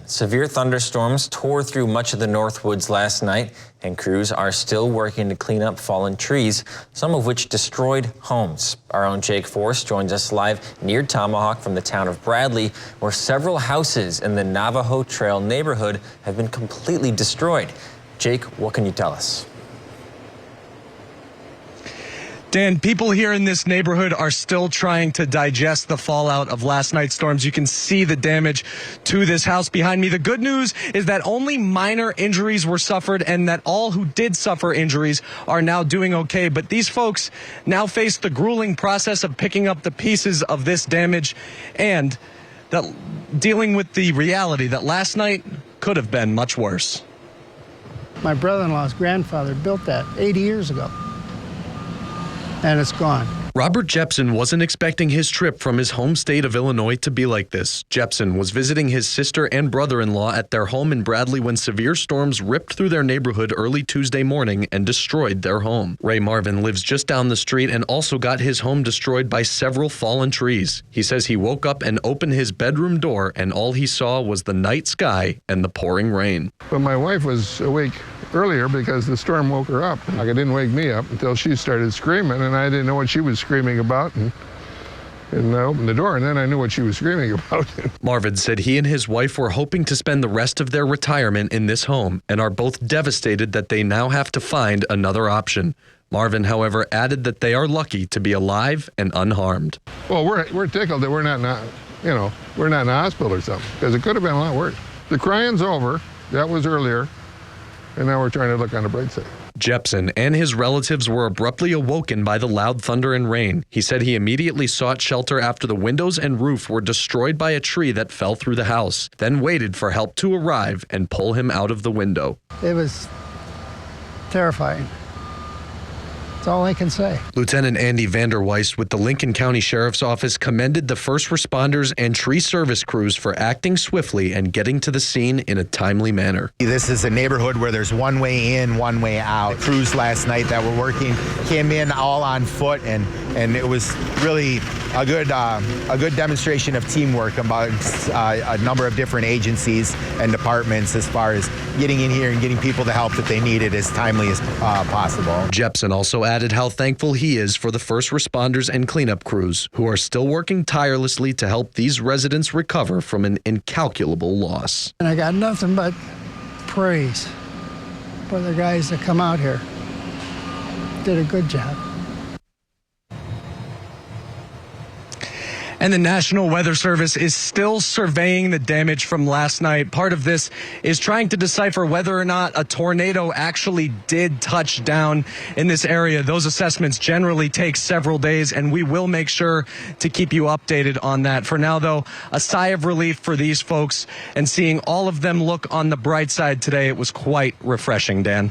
Severe thunderstorms tore through much of the Northwoods last night, and crews are still working to clean up fallen trees, some of which destroyed homes. Our own Jake Force joins us live near Tomahawk from the town of Bradley, where several houses in the Navajo Trail neighborhood have been completely destroyed. Jake, what can you tell us? Dan, people here in this neighborhood are still trying to digest the fallout of last night's storms. You can see the damage to this house behind me. The good news is that only minor injuries were suffered and that all who did suffer injuries are now doing okay. But these folks now face the grueling process of picking up the pieces of this damage and dealing with the reality that last night could have been much worse. My brother-in-law's grandfather built that 80 years ago. And it's gone. Robert Jepson wasn't expecting his trip from his home state of Illinois to be like this. Jepson was visiting his sister and brother-in-law at their home in Bradley when severe storms ripped through their neighborhood early Tuesday morning and destroyed their home. Ray Marvin lives just down the street and also got his home destroyed by several fallen trees. He says he woke up and opened his bedroom door and all he saw was the night sky and the pouring rain. But my wife was awake earlier because the storm woke her up. Like, it didn't wake me up until she started screaming, and I didn't know what she was screaming about. And I opened the door, and then I knew what she was screaming about. Marvin said he and his wife were hoping to spend the rest of their retirement in this home and are both devastated that they now have to find another option. Marvin, however, added that they are lucky to be alive and unharmed. Well, we're tickled that we're not in a hospital or something, because it could have been a lot worse. The crying's over. That was earlier. And now we're trying to look on the bright side. Jepson and his relatives were abruptly awoken by the loud thunder and rain. He said he immediately sought shelter after the windows and roof were destroyed by a tree that fell through the house, then waited for help to arrive and pull him out of the window. It was terrifying. That's all I can say. Lieutenant Andy Vanderweist with the Lincoln County Sheriff's Office commended the first responders and tree service crews for acting swiftly and getting to the scene in a timely manner. This is a neighborhood where there's one way in, one way out. Crews last night that were working came in all on foot, and it was really a good demonstration of teamwork about a number of different agencies and departments as far as getting in here and getting people the help that they needed as timely as possible. Jepson also added how thankful he is for the first responders and cleanup crews who are still working tirelessly to help these residents recover from an incalculable loss. And I got nothing but praise for the guys that come out here. Did a good job. And the National Weather Service is still surveying the damage from last night. Part of this is trying to decipher whether or not a tornado actually did touch down in this area. Those assessments generally take several days, and we will make sure to keep you updated on that. For now, though, a sigh of relief for these folks, and seeing all of them look on the bright side today, it was quite refreshing, Dan.